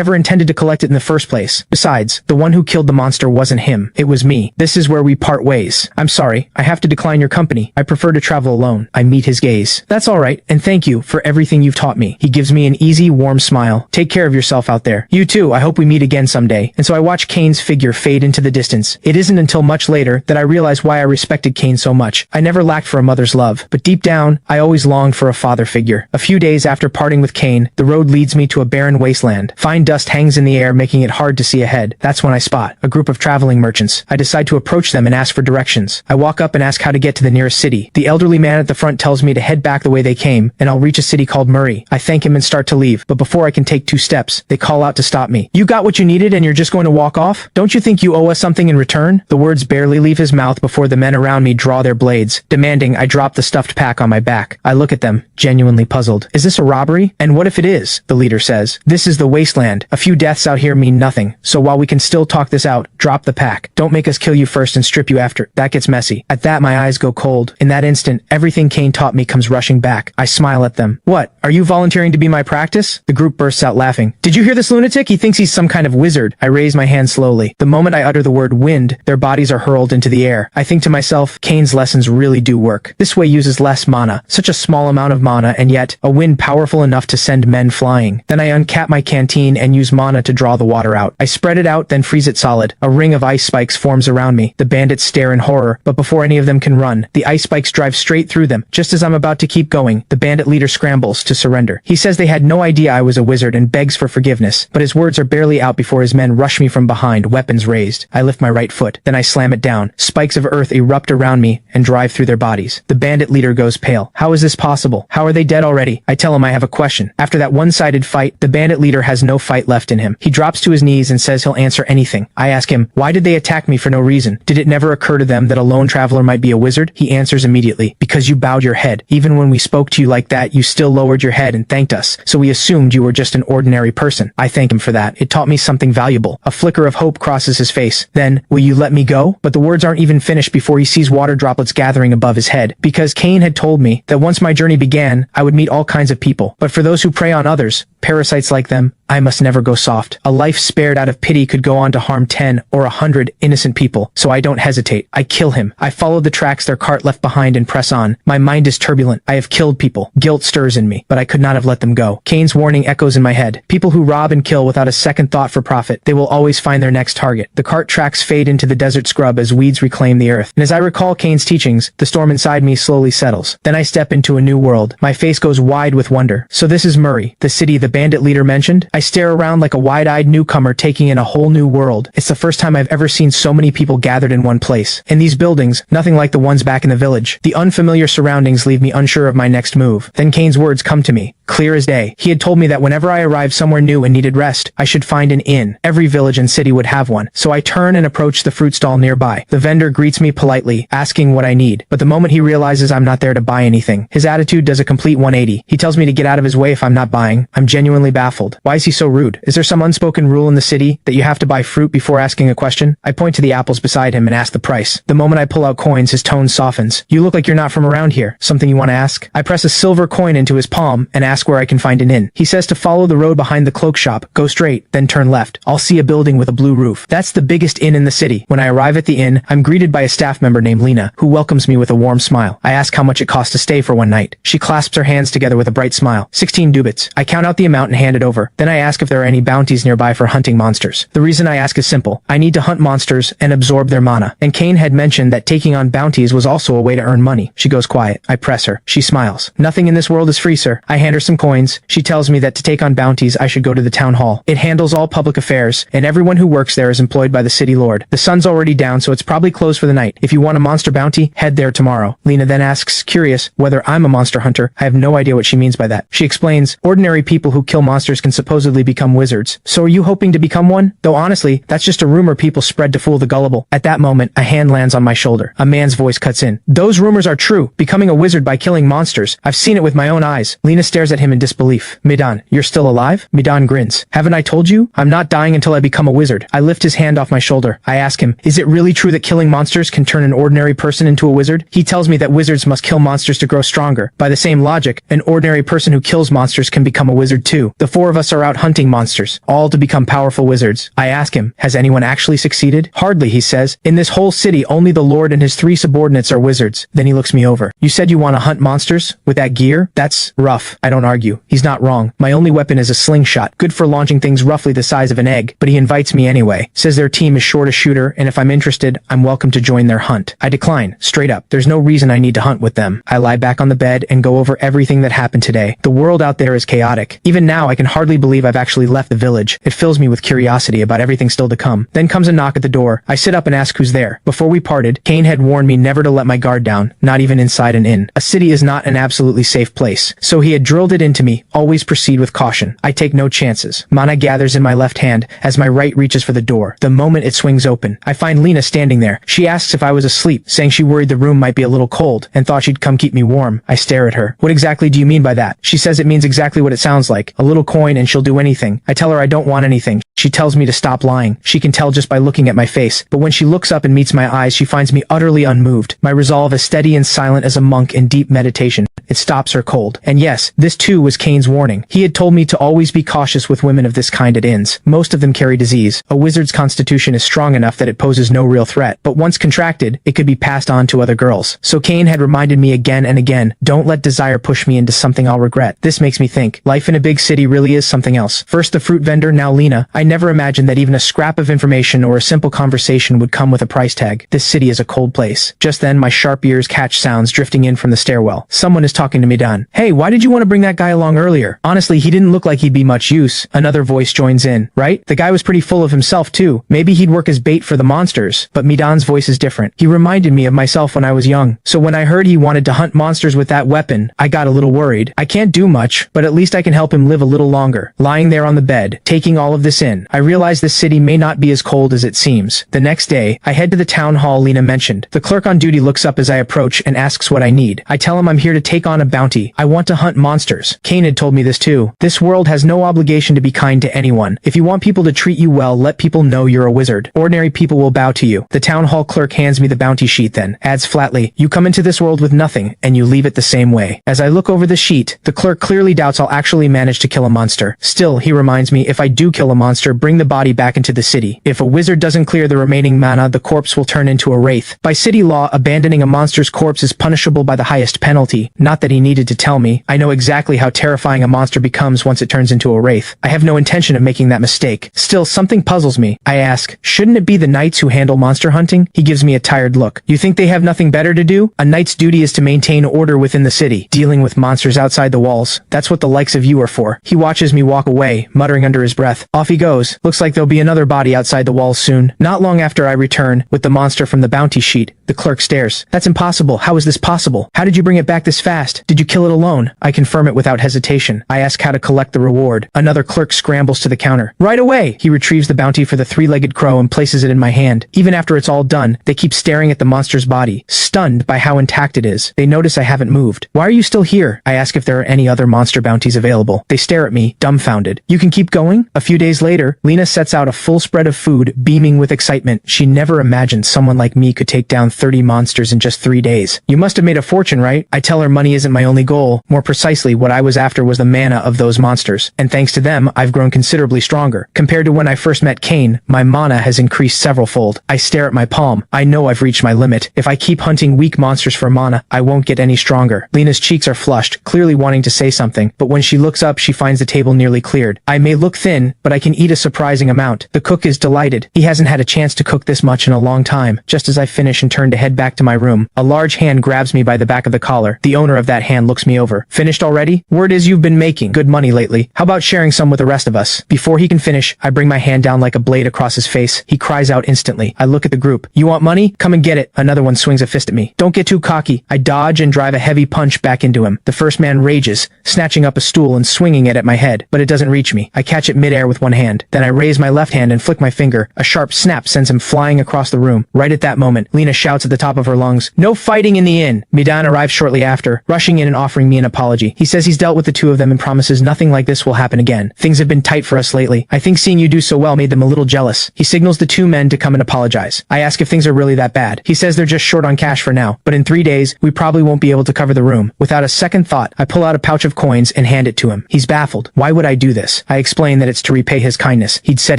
never intended to collect it in the first place. Besides, the one who killed the monster wasn't him. It was me. This is where we part ways. I'm sorry. I have to decline your company. I prefer to travel alone. I meet his gaze. That's alright, and thank you for everything you've taught me. He gives me an easy, warm smile. Take care of yourself out there. You too. I hope we meet again someday. And so I watch Kane's figure fade into the distance. It isn't until much later that I realize why I respected Kane so much. I never lacked for a mother's love, but deep down, I always longed for a father figure. A few days after parting with Kane, the road leads me to a barren wasteland. Fine dust hangs in the air, making it hard to see ahead. That's when I spot a group of traveling merchants. I decide to approach them and ask for directions. I walk up and ask how to get to the nearest city. The elderly man at the front tells me to head back the way they came, and I'll reach a city called Murray. I thank him and start to leave, but before I can take 2 steps, they call out to stop me. You got what you needed and you're just going to walk off? Don't you think you owe us something in return? The words barely leave his mouth before the men around me draw their blades, demanding I drop the stuffed pack on my back. I look at them, genuinely puzzled. Is this a robbery? And what if it is? The leader says. This is the wasteland. A few deaths out here mean nothing, so while we can still talk this out, drop the pack. Don't make us kill you first and strip you after. That gets messy. At that, my eyes go cold. In that instant, everything Kane taught me comes rushing back. I smile at them. What? Are you volunteering to be my practice? The group bursts out laughing. Did you hear this lunatic? He thinks he's some kind of wizard. I raise my hand slowly. The moment I utter the word wind, their bodies are hurled into the air. I think to myself, Kane's lessons really do work. This way uses less mana. Such a small amount of mana, and yet, a wind powerful enough to send men flying. Then I uncap my canteen and use mana to draw the water out. I spread it out, then freeze it solid. A ring of ice spikes forms around me. The bandits stare in horror, but before any of them can run, the ice spikes drive straight through them. Just as I'm about to keep going, the bandit leader scrambles to surrender. He says they had no idea I was a wizard and begs for forgiveness, but his words are barely out before his men rush me from behind, weapons raised. I lift my right foot, then I slam it down. Spikes of earth erupt around me and drive through their bodies. The bandit leader goes pale. How is this possible? How are they dead already? I tell him I have a question. After that one-sided fight, the bandit leader has no fight left in him. He drops to his knees and says he'll answer anything. I ask him, why did they attack me for no reason? Did it never occur to them that a lone traveler might be a wizard? He answers immediately, because you bowed your head. Even when we spoke to you like that, you still lowered your head and thanked us, so we assumed you were just an ordinary person. I thank him for that. It taught me something valuable. A flicker of hope crosses his face. Then, will you let me go? But the words aren't even finished before he sees water droplets gathering above his head, because Kane had told me that once my journey began, I would meet all kinds of people. But for those who prey on others, parasites like them, I must never go soft. A life spared out of pity could go on to harm 10 or 100 innocent people, so I don't hesitate. I kill him. I follow the tracks their cart left behind and press on. My mind is turbulent. I have killed people. Guilt stirs in me, but I could not have let them go. Kane's warning echoes in my head. People who rob and kill without a second thought for profit, they will always find their next target. The cart tracks fade into the desert scrub as weeds reclaim the earth, and as I recall Kane's teachings, the storm inside me slowly settles. Then I step into a new world. My face goes wide with wonder. So this is Murray, the city the bandit leader mentioned? I stare around like a wide-eyed newcomer taking in a whole new world. It's the first time I've ever seen so many people gathered in one place. In these buildings, nothing like the ones back in the village. The unfamiliar surroundings leave me unsure of my next move. Then Kane's words come to me, clear as day. He had told me that whenever I arrived somewhere new and needed rest, I should find an inn. Every village and city would have one. So I turn and approach the fruit stall nearby. The vendor greets me politely, asking what I need. But the moment he realizes I'm not there to buy anything, his attitude does a complete 180. He tells me to get out of his way if I'm not buying. I'm genuinely baffled. Why is he so rude? Is there some unspoken rule in the city that you have to buy fruit before asking a question? I point to the apples beside him and ask the price. The moment I pull out coins, his tone softens. You look like you're not from around here. Something you want to ask? I press a silver coin into his palm and ask where I can find an inn. He says to follow the road behind the cloak shop, go straight, then turn left. I'll see a building with a blue roof. That's the biggest inn in the city. When I arrive at the inn, I'm greeted by a staff member named Lena, who welcomes me with a warm smile. I ask how much it costs to stay for one night. She clasps her hands together with a bright smile. 16 dubits. I count out the amount and hand it over. Then I ask if there are any bounties nearby for hunting monsters. The reason I ask is simple. I need to hunt monsters and absorb their mana. And Kane had mentioned that taking on bounties was also a way to earn money. She goes quiet. I press her. She smiles. Nothing in this world is free, sir. I hand her some coins. She tells me that to take on bounties, I should go to the town hall. It handles all public affairs, and everyone who works there is employed by the city lord. The sun's already down, so it's probably closed for the night. If you want a monster bounty, head there tomorrow. Lena then asks, curious, whether I'm a monster hunter. I have no idea what she means by that. She explains, ordinary people who kill monsters can supposedly become wizards. So are you hoping to become one? Though honestly, that's just a rumor people spread to fool the gullible. At that moment, a hand lands on my shoulder. A man's voice cuts in. Those rumors are true. Becoming a wizard by killing monsters. I've seen it with my own eyes. Lena stares stares at him in disbelief. Midan, you're still alive? Midan grins. Haven't I told you? I'm not dying until I become a wizard. I lift his hand off my shoulder. I ask him, is it really true that killing monsters can turn an ordinary person into a wizard? He tells me that wizards must kill monsters to grow stronger. By the same logic, an ordinary person who kills monsters can become a wizard too. The four of us are out hunting monsters, all to become powerful wizards. I ask him, has anyone actually succeeded? Hardly, he says. In this whole city, only the Lord and his 3 subordinates are wizards. Then he looks me over. You said you want to hunt monsters? With that gear? That's rough. I don't argue. He's not wrong. My only weapon is a slingshot, good for launching things roughly the size of an egg, but he invites me anyway. Says their team is short a shooter, and if I'm interested, I'm welcome to join their hunt. I decline, straight up. There's no reason I need to hunt with them. I lie back on the bed and go over everything that happened today. The world out there is chaotic. Even now, I can hardly believe I've actually left the village. It fills me with curiosity about everything still to come. Then comes a knock at the door. I sit up and ask who's there. Before we parted, Cain had warned me never to let my guard down, not even inside an inn. A city is not an absolutely safe place, so he had drilled it into me, always proceed with caution. I take no chances. Mana gathers in my left hand as my right reaches for the door. The moment it swings open, I find Lena standing there. She asks if I was asleep, saying she worried the room might be a little cold and thought she'd come keep me warm. I stare at her. What exactly do you mean by that? She says it means exactly what it sounds like. A little coin and she'll do anything. I tell her I don't want anything. She tells me to stop lying. She can tell just by looking at my face, but when she looks up and meets my eyes, she finds me utterly unmoved. My resolve as steady and silent as a monk in deep meditation. It stops her cold. And yes, this too was Cain's warning. He had told me to always be cautious with women of this kind at inns. Most of them carry disease. A wizard's constitution is strong enough that it poses no real threat, but once contracted, it could be passed on to other girls. So Cain had reminded me again and again, don't let desire push me into something I'll regret. This makes me think, life in a big city really is something else. First the fruit vendor, now Lena. I never imagined that even a scrap of information or a simple conversation would come with a price tag. This city is a cold place. Just then, my sharp ears catch sounds drifting in from the stairwell. Someone is talking to Midan. Hey, why did you want to bring that guy along earlier? Honestly, he didn't look like he'd be much use. Another voice joins in, right? The guy was pretty full of himself too. Maybe he'd work as bait for the monsters. But Midan's voice is different. He reminded me of myself when I was young. So when I heard he wanted to hunt monsters with that weapon, I got a little worried. I can't do much, but at least I can help him live a little longer. Lying there on the bed, taking all of this in, I realize this city may not be as cold as it seems. The next day, I head to the town hall Lena mentioned. The clerk on duty looks up as I approach and asks what I need. I tell him I'm here to take on a bounty. I want to hunt monsters. Cain had told me this too. This world has no obligation to be kind to anyone. If you want people to treat you well, let people know you're a wizard. Ordinary people will bow to you. The town hall clerk hands me the bounty sheet then, adds flatly, you come into this world with nothing, and you leave it the same way. As I look over the sheet, the clerk clearly doubts I'll actually manage to kill a monster. Still, he reminds me, if I do kill a monster, bring the body back into the city. If a wizard doesn't clear the remaining mana, the corpse will turn into a wraith. By city law, abandoning a monster's corpse is punishable by the highest penalty. Not that he needed to tell me. I know exactly how terrifying a monster becomes once it turns into a wraith. I have no intention of making that mistake. Still, something puzzles me. I ask, shouldn't it be the knights who handle monster hunting? He gives me a tired look. You think they have nothing better to do? A knight's duty is to maintain order within the city. Dealing with monsters outside the walls. That's what the likes of you are for. He watches me walk away, muttering under his breath. Off he goes. Looks like there'll be another body outside the walls soon. Not long after I return, with the monster from the bounty sheet, the clerk stares. That's impossible. How is this possible? How did you bring it back this fast? Did you kill it alone? I confirm it without hesitation. I ask how to collect the reward. Another clerk scrambles to the counter. Right away! He retrieves the bounty for the 3-legged crow and places it in my hand. Even after it's all done, they keep staring at the monster's body, stunned by how intact it is. They notice I haven't moved. Why are you still here? I ask if there are any other monster bounties available. They stare at me, dumbfounded. You can keep going? A few days later, Lena sets out a full spread of food, beaming with excitement. She never imagined someone like me could take down 30 monsters in just 3 days. You must have made a fortune, right? I tell her money isn't my only goal. More precisely, what I was after was the mana of those monsters. And thanks to them, I've grown considerably stronger. Compared to when I first met Cain, my mana has increased severalfold. I stare at my palm. I know I've reached my limit. If I keep hunting weak monsters for mana, I won't get any stronger. Lena's cheeks are flushed, clearly wanting to say something, but when she looks up, she finds the table nearly cleared. I may look thin, but I can eat a surprising amount. The cook is delighted. He hasn't had a chance to cook this much in a long time. Just as I finish and turn to head back to my room, a large hand grabs me by the back of the collar. The owner of that hand looks me over. Finished already? Word is you've been making good money lately. How about sharing some with the rest of us? Before he can finish, I bring my hand down like a blade across his face. He cries out instantly. I look at the group. You want money? Come and get it. Another one swings a fist at me. Don't get too cocky. I dodge and drive a heavy punch back into him. The first man rages, snatching up a stool and swinging it at my head, but it doesn't reach me. I catch it midair with one hand. hand. Then I raise my left hand and flick my finger. A sharp snap sends him flying across the room. Right at that moment, Lena shouts at the top of her lungs, "No fighting in the inn!" Midan arrives shortly after, rushing in and offering me an apology. He says he's dealt with the two of them and promises nothing like this will happen again. Things have been tight for us lately. I think seeing you do so well made them a little jealous. He signals the two men to come and apologize. I ask if things are really that bad. He says they're just short on cash for now, but in 3 days, we probably won't be able to cover the room. Without a second thought, I pull out a pouch of coins and hand it to him. He's baffled. Why would I do this? I explain that it's to repay his kindness. He'd said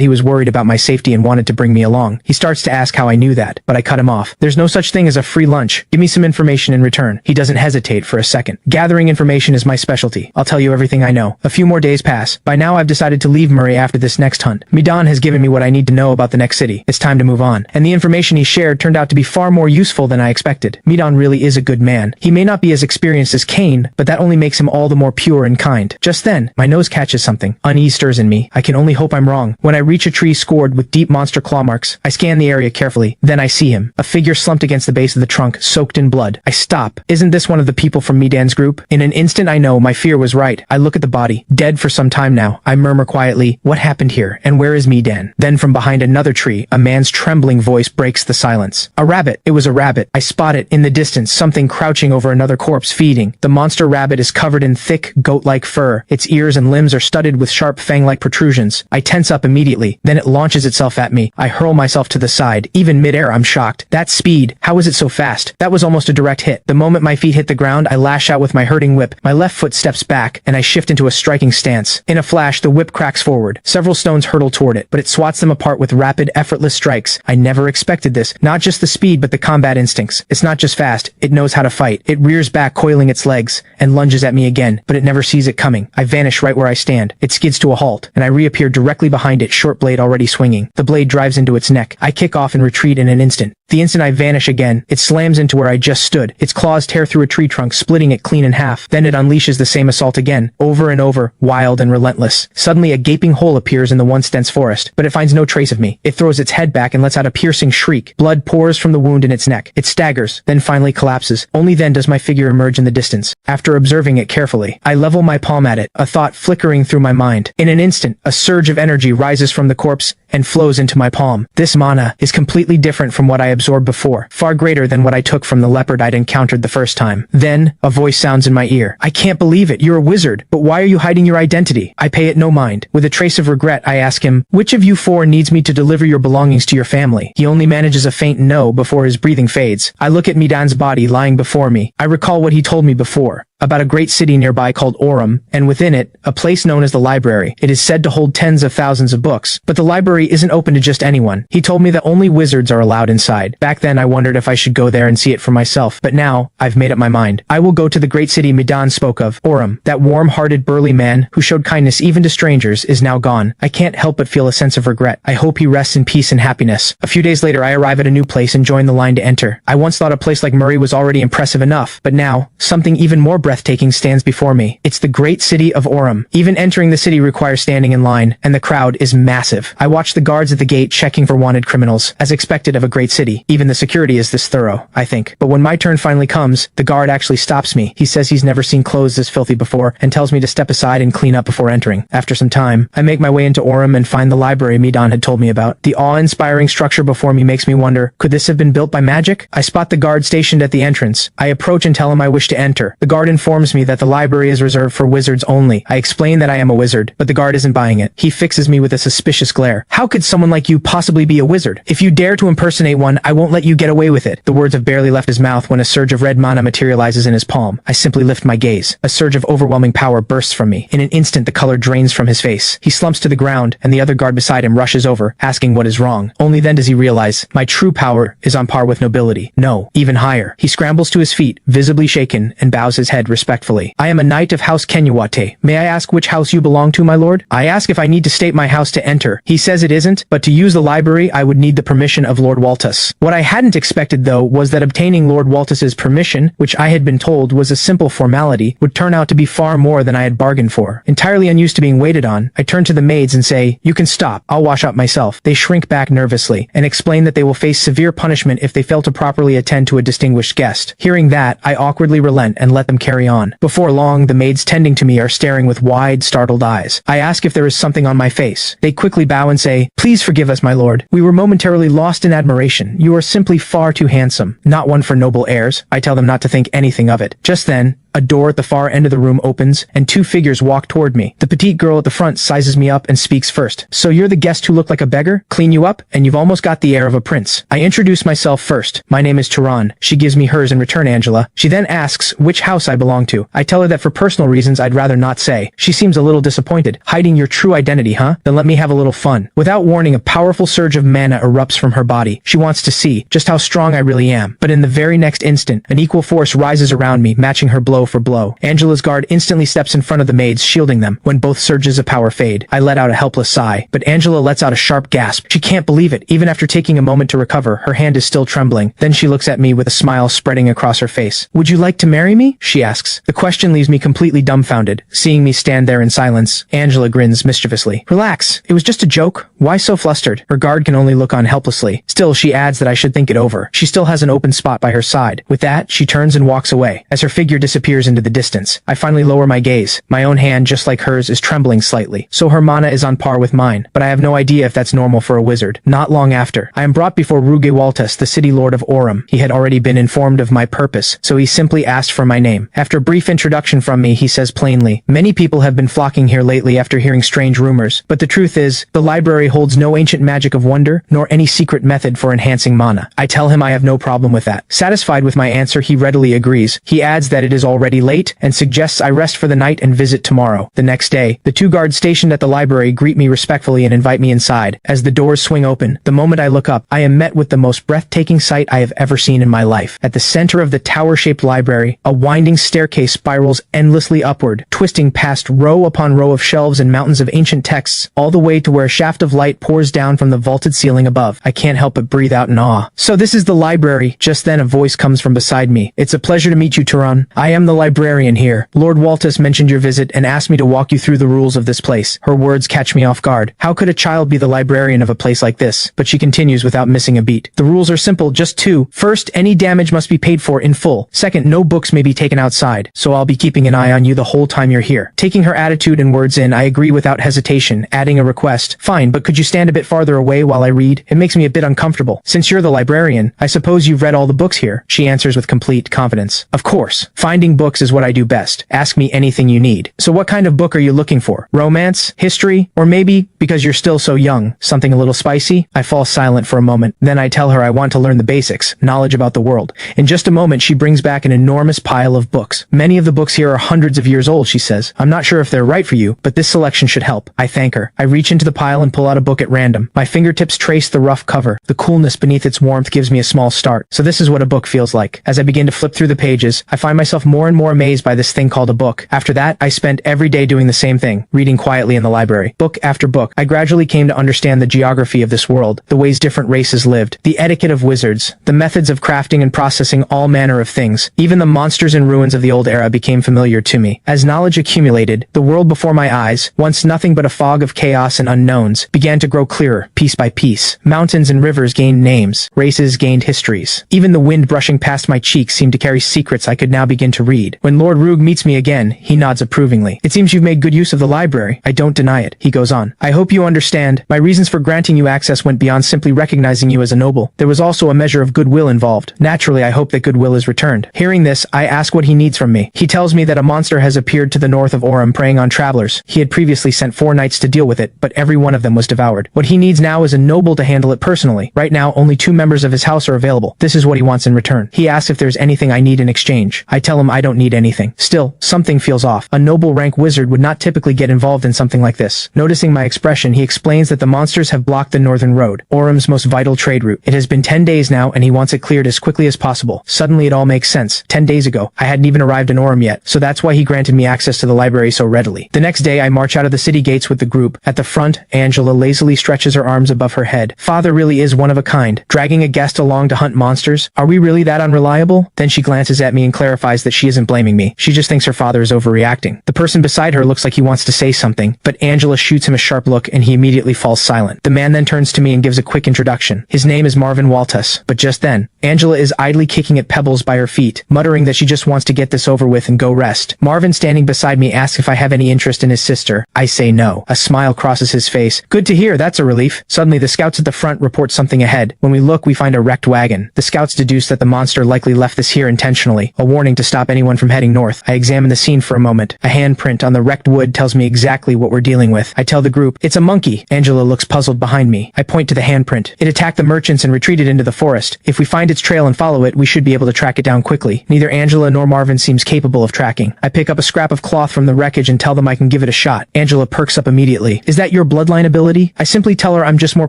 he was worried about my safety and wanted to bring me along. He starts to ask how I knew that, but I cut him off. There's no such thing as a free lunch. Give me some information in return. He doesn't hesitate for a second. Gathering information is my specialty. I'll tell you everything I know. A few more days pass. By now I've decided to leave Murray after this next hunt. Midan has given me what I need to know about the next city. It's time to move on. And the information he shared turned out to be far more useful than I expected. Midan really is a good man. He may not be as experienced as Cain, but that only makes him all the more pure and kind. Just then, my nose catches something. Unease stirs in me. I can only hope I'm wrong. When I reach a tree scored with deep monster claw marks, I scan the area carefully. Then I see him. A figure slumped against the base of the trunk, soaked in blood. I stop. Isn't this one of the people from Midan's group? In an instant I know my fear was right. I look at the body. Dead for some time now. I murmur quietly, "What happened here? And where is Midan?" Then from behind another tree, a man's trembling voice breaks the silence. A rabbit. It was a rabbit. I spot it. In the distance, something crouching over another corpse feeding. The monster rabbit is covered in thick, goat-like fur. Its ears and limbs are studded with sharp fang-like protrusions. I tense up immediately. Then it launches itself at me. I hurl myself to the side. Even mid-air, I'm shocked. That speed. How was it so fast? That was almost a direct hit. The moment my feet hit the ground, I lash out with my hurting whip. My left foot steps back, and I shift into a striking stance. In a flash, the whip cracks forward. Several stones hurtle toward it, but it swats them apart with rapid, effortless strikes. I never expected this. Not just the speed, but the combat instincts. It's not just fast. It knows how to fight. It rears back, coiling its legs, and lunges at me again, but it never sees it coming. I vanish right where I stand. It skids to a halt, and I reappear directly behind it, short blade already swinging. The blade drives into its neck. I kick off and retreat in an instant. The instant I vanish again, it slams into where I just stood. Its claws tear through a tree trunk, splitting it clean in half. Then it unleashes the same assault again, over and over, wild and relentless. Suddenly a gaping hole appears in the once dense forest, but it finds no trace of me. It throws its head back and lets out a piercing shriek. Blood pours from the wound in its neck. It staggers, then finally collapses. Only then does my figure emerge in the distance. After observing it carefully, I level my palm at it, a thought flickering through my mind. In an instant, a surge of energy rises from the corpse and flows into my palm. This mana is completely different from what I absorbed before, far greater than what I took from the leopard I'd encountered the first time. Then, a voice sounds in my ear. "I can't believe it, you're a wizard, but why are you hiding your identity?" I pay it no mind. With a trace of regret, I ask him, "Which of you four needs me to deliver your belongings to your family?" He only manages a faint no before his breathing fades. I look at Midan's body lying before me. I recall what he told me before, about a great city nearby called Aurum, and within it, a place known as the library. It is said to hold tens of thousands of books, but the library isn't open to just anyone. He told me that only wizards are allowed inside. Back then I wondered if I should go there and see it for myself, but now, I've made up my mind. I will go to the great city Midan spoke of, Aurum. That warm-hearted burly man, who showed kindness even to strangers, is now gone. I can't help but feel a sense of regret. I hope he rests in peace and happiness. A few days later I arrive at a new place and join the line to enter. I once thought a place like Murray was already impressive enough, but now, something even more breathtaking stands before me. It's the great city of Aurum. Even entering the city requires standing in line, and the crowd is massive. I watch the guards at the gate checking for wanted criminals, as expected of a great city. Even the security is this thorough, I think. But when my turn finally comes, the guard actually stops me. He says he's never seen clothes this filthy before, and tells me to step aside and clean up before entering. After some time, I make my way into Aurum and find the library Midan had told me about. The awe-inspiring structure before me makes me wonder, could this have been built by magic? I spot the guard stationed at the entrance. I approach and tell him I wish to enter. The guard informs me that the library is reserved for wizards only. I explain that I am a wizard, but the guard isn't buying it. He fixes me with a suspicious glare. "How could someone like you possibly be a wizard? If you dare to impersonate one, I won't let you get away with it." The words have barely left his mouth when a surge of red mana materializes in his palm. I simply lift my gaze. A surge of overwhelming power bursts from me. In an instant, the color drains from his face. He slumps to the ground, and the other guard beside him rushes over, asking what is wrong. Only then does he realize my true power is on par with nobility. No, even higher. He scrambles to his feet, visibly shaken, and bows his head respectfully. "I am a knight of House Kenyawate. May I ask which house you belong to, my lord?" I ask if I need to state my house to enter. He says it isn't, but to use the library I would need the permission of Lord Waltus. What I hadn't expected though was that obtaining Lord Waltus's permission, which I had been told was a simple formality, would turn out to be far more than I had bargained for. Entirely unused to being waited on, I turn to the maids and say, "You can stop, I'll wash up myself." They shrink back nervously, and explain that they will face severe punishment if they fail to properly attend to a distinguished guest. Hearing that, I awkwardly relent and let them carry carry on. Before long, the maids tending to me are staring with wide, startled eyes. I ask if there is something on my face. They quickly bow and say, "Please forgive us, my lord. We were momentarily lost in admiration. You are simply far too handsome. Not one for noble airs." I tell them not to think anything of it. Just then, a door at the far end of the room opens, and two figures walk toward me. The petite girl at the front sizes me up and speaks first. "So you're the guest who looked like a beggar? Clean you up, and you've almost got the air of a prince." I introduce myself first. "My name is Turan." She gives me hers in return, Angela. She then asks which house I belong to. I tell her that for personal reasons I'd rather not say. She seems a little disappointed. "Hiding your true identity, huh? Then let me have a little fun." Without warning, a powerful surge of mana erupts from her body. She wants to see just how strong I really am. But in the very next instant, an equal force rises around me, matching her blow for blow. Angela's guard instantly steps in front of the maids, shielding them. When both surges of power fade, I let out a helpless sigh, but Angela lets out a sharp gasp. She can't believe it. Even after taking a moment to recover, her hand is still trembling. Then she looks at me with a smile spreading across her face. "Would you like to marry me?" she asks. The question leaves me completely dumbfounded. Seeing me stand there in silence, Angela grins mischievously. "Relax. It was just a joke. Why so flustered?" Her guard can only look on helplessly. Still, she adds that I should think it over. She still has an open spot by her side. With that, she turns and walks away. As her figure disappears into the distance, I finally lower my gaze. My own hand, just like hers, is trembling slightly. So her mana is on par with mine, but I have no idea if that's normal for a wizard. Not long after, I am brought before Ruge Waltus, the city lord of Aurum. He had already been informed of my purpose, so he simply asked for my name. After a brief introduction from me, he says plainly, "Many people have been flocking here lately after hearing strange rumors, but the truth is, the library holds no ancient magic of wonder, nor any secret method for enhancing mana." I tell him I have no problem with that. Satisfied with my answer, he readily agrees. He adds that it is already late, and suggests I rest for the night and visit tomorrow. The next day, the two guards stationed at the library greet me respectfully and invite me inside. As the doors swing open, the moment I look up, I am met with the most breathtaking sight I have ever seen in my life. At the center of the tower-shaped library, a winding staircase spirals endlessly upward, twisting past row upon row of shelves and mountains of ancient texts, all the way to where a shaft of light pours down from the vaulted ceiling above. I can't help but breathe out in awe. "So this is the library." Just then a voice comes from beside me. "It's a pleasure to meet you, Turan. I am the librarian here. Lord Waltus mentioned your visit and asked me to walk you through the rules of this place." Her words catch me off guard. How could a child be the librarian of a place like this? But she continues without missing a beat. "The rules are simple, just two. First, any damage must be paid for in full. Second, no books may be taken outside. So I'll be keeping an eye on you the whole time you're here." Taking her attitude and words in, I agree without hesitation, adding a request. "Fine, but could you stand a bit farther away while I read? It makes me a bit uncomfortable." "Since you're the librarian, I suppose you've read all the books here," she answers with complete confidence. "Of course. Finding books is what I do best. Ask me anything you need." "So what kind of book are you looking for? Romance? History? Or maybe, because you're still so young, something a little spicy?" I fall silent for a moment. Then I tell her I want to learn the basics, knowledge about the world. In just a moment, she brings back an enormous pile of books. "Many of the books here are hundreds of years old," she says. "I'm not sure if they're right for you, but this selection should help." I thank her. I reach into the pile and pull out a book at random. My fingertips trace the rough cover. The coolness beneath its warmth gives me a small start. So this is what a book feels like. As I begin to flip through the pages, I find myself more and more amazed by this thing called a book. After that, I spent every day doing the same thing, reading quietly in the library. Book after book, I gradually came to understand the geography of this world, the ways different races lived, the etiquette of wizards, the methods of crafting and processing all manner of things. Even the monsters and ruins of the old era became familiar to me. As knowledge accumulated, the world before my eyes, once nothing but a fog of chaos and unknowns, began to grow clearer, piece by piece. Mountains and rivers gained names, races gained histories. Even the wind brushing past my cheeks seemed to carry secrets I could now begin to read. When Lord Ruge meets me again, he nods approvingly. "It seems you've made good use of the library." I don't deny it. He goes on. "I hope you understand. My reasons for granting you access went beyond simply recognizing you as a noble. There was also a measure of goodwill involved. Naturally, I hope that goodwill is returned." Hearing this, I ask what he needs from me. He tells me that a monster has appeared to the north of Aurum preying on travelers. He had previously sent 4 knights to deal with it, but every one of them was devoured. What he needs now is a noble to handle it personally. Right now, only 2 members of his house are available. This is what he wants in return. He asks if there's anything I need in exchange. I tell him I don't need anything. Still, something feels off. A noble rank wizard would not typically get involved in something like this. Noticing my expression, he explains that the monsters have blocked the northern road, Aurum's most vital trade route. It has been 10 days now, and he wants it cleared as quickly as possible. Suddenly it all makes sense. 10 days ago, I hadn't even arrived in Aurum yet, so that's why he granted me access to the library so readily. The next day, I march out of the city gates with the group. At the front, Angela lazily stretches her arms above her head. "Father really is one of a kind, dragging a guest along to hunt monsters. Are we really that unreliable?" Then she glances at me and clarifies that she isn't blaming me. She just thinks her father is overreacting. The person beside her looks like he wants to say something, but Angela shoots him a sharp look and he immediately falls silent. The man then turns to me and gives a quick introduction. His name is Marvin Waltus. But just then, Angela is idly kicking at pebbles by her feet, muttering that she just wants to get this over with and go rest. Marvin, standing beside me, asks if I have any interest in his sister. I say no. A smile crosses his face. Good to hear, that's a relief. Suddenly, the scouts at the front report something ahead. When we look, we find a wrecked wagon. The scouts deduce that the monster likely left this here intentionally, a warning to stop anyone from heading north. I examine the scene for a moment. A handprint on the wrecked wood tells me exactly what we're dealing with. I tell the group, it's a monkey. Angela looks puzzled behind me. I point to the handprint. It attacked the merchants and retreated into the forest. If we find its trail and follow it, we should be able to track it down quickly. Neither Angela nor Marvin seems capable of tracking. I pick up a scrap of cloth from the wreckage and tell them I can give it a shot. Angela perks up immediately. Is that your bloodline ability? I simply tell her I'm just more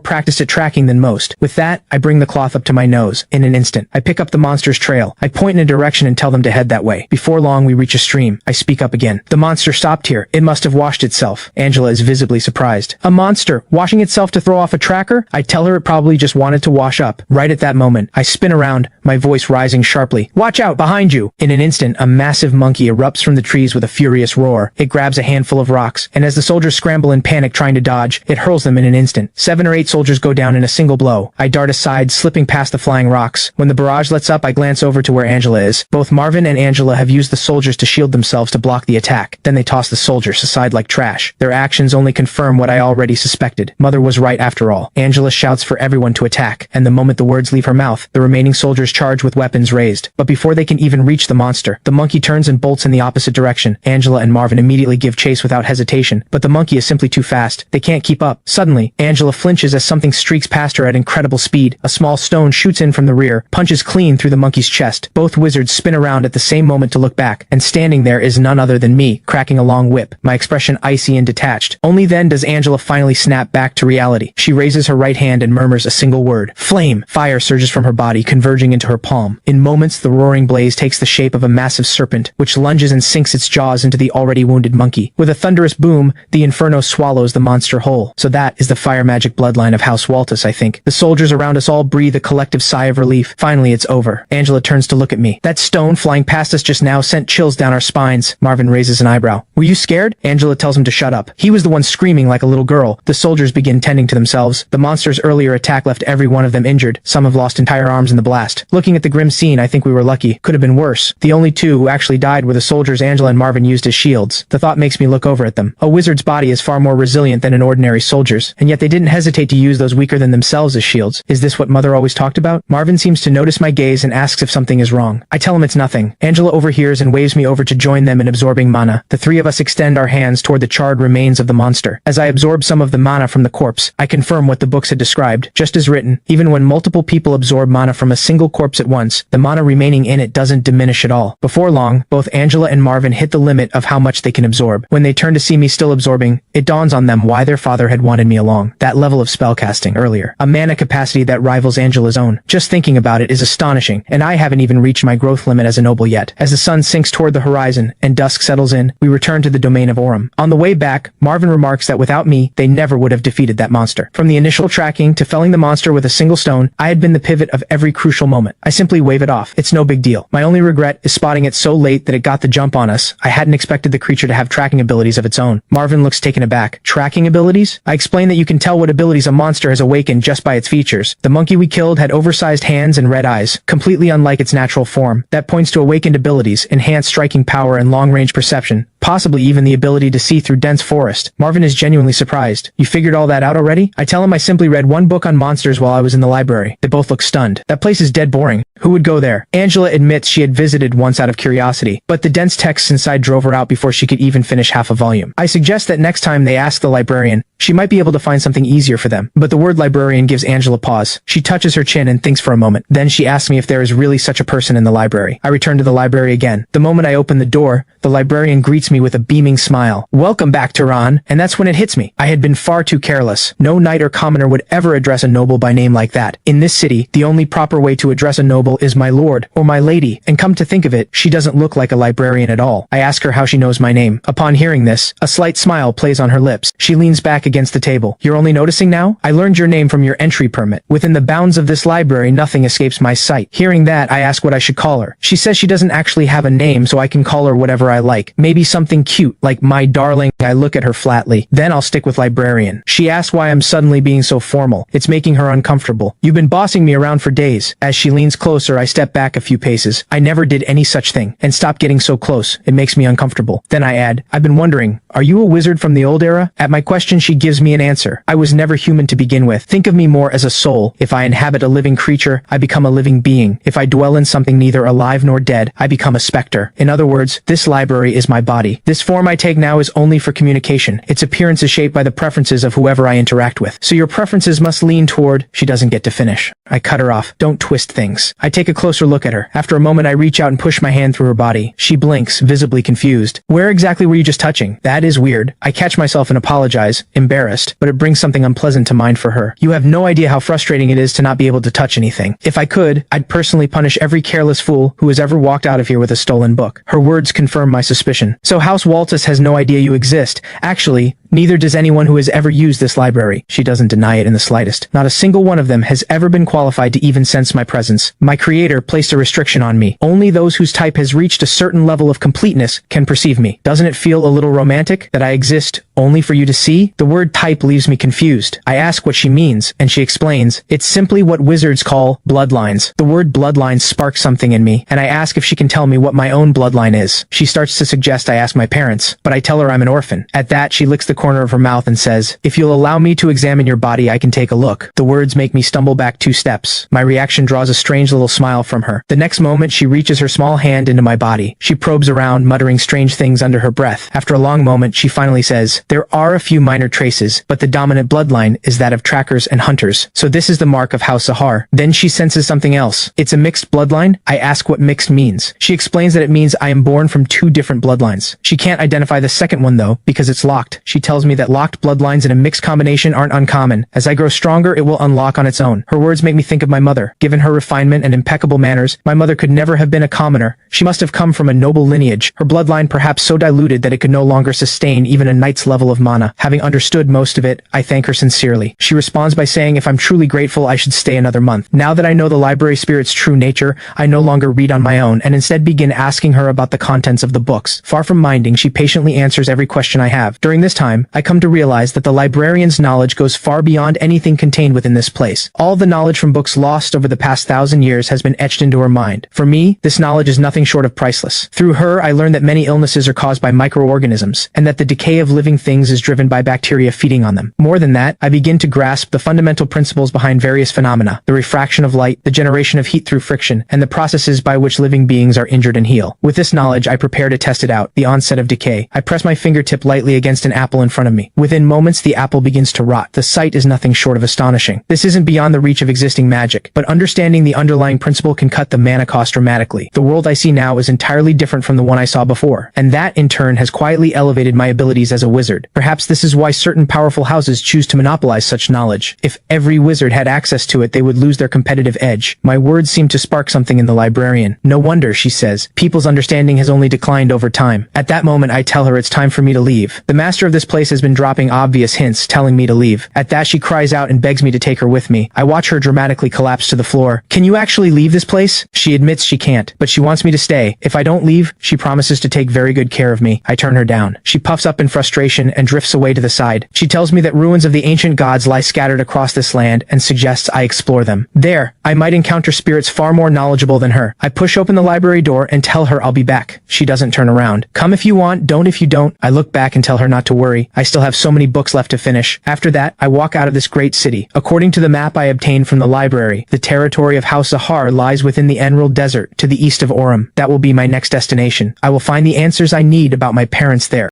practiced at tracking than most. With that, I bring the cloth up to my nose. In an instant, I pick up the monster's trail. I point in a direction and tell them to head that way. Before long, we reach a stream. I speak up again. The monster stopped here. It must have washed itself. Angela is visibly surprised. A monster washing itself to throw off a tracker? I tell her it probably just wanted to wash up. Right at that moment, I spin around, my voice rising sharply. Watch out, behind you! In an instant, a massive monkey erupts from the trees with a furious roar. It grabs a handful of rocks, and as the soldiers scramble in panic trying to dodge, it hurls them in an instant. 7 or 8 soldiers go down in a single blow. I dart aside, slipping past the flying rocks. When the barrage lets up, I glance over to where Angela is. Both Marvin and Angela have used the soldiers to shield themselves to block the attack. Then they toss the soldiers aside like trash. Their actions only confirm what I already suspected. Mother was right after all. Angela shouts for everyone to attack, and the moment the words leave her mouth, the remaining soldiers charge with weapons raised. But before they can even reach the monster, the monkey turns and bolts in the opposite direction. Angela and Marvin immediately give chase without hesitation, but the monkey is simply too fast. They can't keep up. Suddenly, Angela flinches as something streaks past her at incredible speed. A small stone shoots in from the rear, punches clean through the monkey's chest. Both wizards spin around at the same moment to look back, and standing there is none other than me, cracking a long whip, my expression icy and detached. Only then does Angela finally snap back to reality. She raises her right hand and murmurs a single word. Flame! Fire surges from her body, converging into her palm. In moments, the roaring blaze takes the shape of a massive serpent, which lunges and sinks its jaws into the already wounded monkey. With a thunderous boom, the inferno swallows the monster whole. So that is the fire magic bloodline of House Waltus, I think. The soldiers around us all breathe a collective sigh of relief. Finally, it's over. Angela turns to look at me. That stone flying past us just now sent chills down our spines. Marvin raises an eyebrow. Were you scared? Angela tells him to shut up. He was the one screaming like a little girl. The soldiers begin tending to themselves. The monster's earlier attack left every one of them injured. Some have lost entire arms in the blast. Looking at the grim scene, I think we were lucky. Could have been worse. The only two who actually died were the soldiers Angela and Marvin used as shields. The thought makes me look over at them. A wizard's body is far more resilient than an ordinary soldier's, and yet they didn't hesitate to use those weaker than themselves as shields. Is this what Mother always talked about? Marvin seems to notice my gaze and asks if something is wrong. I tell him it's nothing. Angela overhears and waves me over to join them in absorbing mana. The three of us extend our hands toward the charred remains of the monster. As I absorb some of the mana from the corpse, I confirm what the books had described. Just as written, even when multiple people absorb mana from a single corpse at once, the mana remaining in it doesn't diminish at all. Before long, both Angela and Marvin hit the limit of how much they can absorb. When they turn to see me still absorbing, it dawns on them why their father had wanted me along. That level of spellcasting earlier. A mana capacity that rivals Angela's own. Just thinking about it is astonishing, and I haven't even reached my growth limit as a noble yet. As the sun sinks toward the horizon and dusk settles in, we return to the domain of Aurum. On the way back, Marvin remarks that without me, they never would have defeated that monster. From the initial tracking to felling the monster with a single stone, I had been the pivot of every crucial moment. I simply wave it off. It's no big deal. My only regret is spotting it so late that it got the jump on us. I hadn't expected the creature to have tracking abilities of its own. Marvin looks taken aback. Tracking abilities? I explain that you can tell what abilities a monster has awakened just by its features. The monkey we killed had oversized hands and red eyes, completely unlike its natural form. That points to awakened abilities, enhanced striking power and long-range perception, possibly even the ability to see through dense forest. Marvin is genuinely surprised. You figured all that out already? I tell him I simply read one book on monsters while I was in the library. They both look stunned. That place is dead boring. Who would go there? Angela admits she had visited once out of curiosity, but the dense texts inside drove her out before she could even finish half a volume. I suggest that next time they ask the librarian, she might be able to find something easier for them. But the word librarian gives Angela pause. She touches her chin and thinks for a moment. Then she asks me if there is really such a person in the library. I return to the library again. The moment I open the door, the librarian greets me me with a beaming smile. Welcome back, Tehran. And that's when it hits me. I had been far too careless. No knight or commoner would ever address a noble by name like that. In this city, the only proper way to address a noble is my lord or my lady, and come to think of it, she doesn't look like a librarian at all. I ask her how she knows my name. Upon hearing this, a slight smile plays on her lips. She leans back against the table. You're only noticing now? I learned your name from your entry permit. Within the bounds of this library, nothing escapes my sight. Hearing that, I ask what I should call her. She says she doesn't actually have a name, so I can call her whatever I like. Maybe something cute, like my darling. I look at her flatly. Then I'll stick with librarian. She asks why I'm suddenly being so formal. It's making her uncomfortable. You've been bossing me around for days. As she leans closer, I step back a few paces. I never did any such thing. And stop getting so close. It makes me uncomfortable. Then I add, I've been wondering, are you a wizard from the old era? At my question, she gives me an answer. I was never human to begin with. Think of me more as a soul. If I inhabit a living creature, I become a living being. If I dwell in something neither alive nor dead, I become a specter. In other words, this library is my body. This form I take now is only for communication. Its appearance is shaped by the preferences of whoever I interact with. So your preferences must lean toward... She doesn't get to finish. I cut her off. Don't twist things. I take a closer look at her. After a moment, I reach out and push my hand through her body. She blinks, visibly confused. Where exactly were you just touching? That is weird. I catch myself and apologize, embarrassed, but it brings something unpleasant to mind for her. You have no idea how frustrating it is to not be able to touch anything. If I could, I'd personally punish every careless fool who has ever walked out of here with a stolen book. Her words confirm my suspicion. So House Waltus has no idea you exist. Actually, neither does anyone who has ever used this library. She doesn't deny it in the slightest. Not a single one of them has ever been qualified to even sense my presence. My creator placed a restriction on me. Only those whose type has reached a certain level of completeness can perceive me. Doesn't it feel a little romantic that I exist only for you to see? The word type leaves me confused. I ask what she means, and she explains, it's simply what wizards call bloodlines. The word bloodline sparks something in me, and I ask if she can tell me what my own bloodline is. She starts to suggest I ask my parents, but I tell her I'm an orphan. At that, she licks the corner of her mouth and says, if you'll allow me to examine your body, I can take a look. The words make me stumble back 2 steps. My reaction draws a strange little smile from her. The next moment, she reaches her small hand into my body. She probes around, muttering strange things under her breath. After a long moment, she finally says, there are a few minor traces, but the dominant bloodline is that of trackers and hunters. So this is the mark of House Sahar. Then she senses something else. It's a mixed bloodline? I ask what mixed means. She explains that it means I am born from 2 different bloodlines. She can't identify the second one though, because it's locked. She tells me that locked bloodlines in a mixed combination aren't uncommon. As I grow stronger, it will unlock on its own. Her words make me think of my mother. Given her refinement and impeccable manners, my mother could never have been a commoner. She must have come from a noble lineage, her bloodline perhaps so diluted that it could no longer sustain even a knight's level of mana. Having understood most of it, I thank her sincerely. She responds by saying if I'm truly grateful, I should stay another month. Now that I know the library spirit's true nature, I no longer read on my own, and instead begin asking her about the contents of the books. Far from minding, she patiently answers every question I have. During this time, I come to realize that the librarian's knowledge goes far beyond anything contained within this place. All the knowledge from books lost over the past 1,000 years has been etched into her mind. For me, this knowledge is nothing short of priceless. Through her, I learned that many illnesses are caused by microorganisms, and that the decay of living things is driven by bacteria feeding on them. More than that, I begin to grasp the fundamental principles behind various phenomena, the refraction of light, the generation of heat through friction, and the processes by which living beings are injured and heal. With this knowledge, I prepare to test it out, the onset of decay. I press my fingertip lightly against an apple in front of me. Within moments, the apple begins to rot. The sight is nothing short of astonishing. This isn't beyond the reach of existing magic, but understanding the underlying principle can cut the mana cost dramatically. The world I see now is entirely different from the one I saw before, and that, in turn, has quietly elevated my abilities as a wizard. Perhaps this is why certain powerful houses choose to monopolize such knowledge. If every wizard had access to it, they would lose their competitive edge. My words seem to spark something in the librarian. No wonder, she says. People's understanding has only declined over time. At that moment, I tell her it's time for me to leave. The master of this place has been dropping obvious hints, telling me to leave. At that, she cries out and begs me to take her with me. I watch her dramatically collapse to the floor. Can you actually leave this place? She admits she can't, but she wants me to stay. If I don't leave, she promises to take very good care of me. I turn her down. She puffs up in frustration and drifts away to the side. She tells me that ruins of the ancient gods lie scattered across this land and suggests I explore them. There, I might encounter spirits far more knowledgeable than her. I push open the library door and tell her I'll be back. She doesn't turn around. Come if you want, don't if you don't. I look back and tell her not to worry. I still have so many books left to finish. After that, I walk out of this great city. According to the map I obtained from the library, the territory of House Sahar lies within the Emerald Desert to the east of Orem. That will be my next destination. I will find the answers I need about my parents there.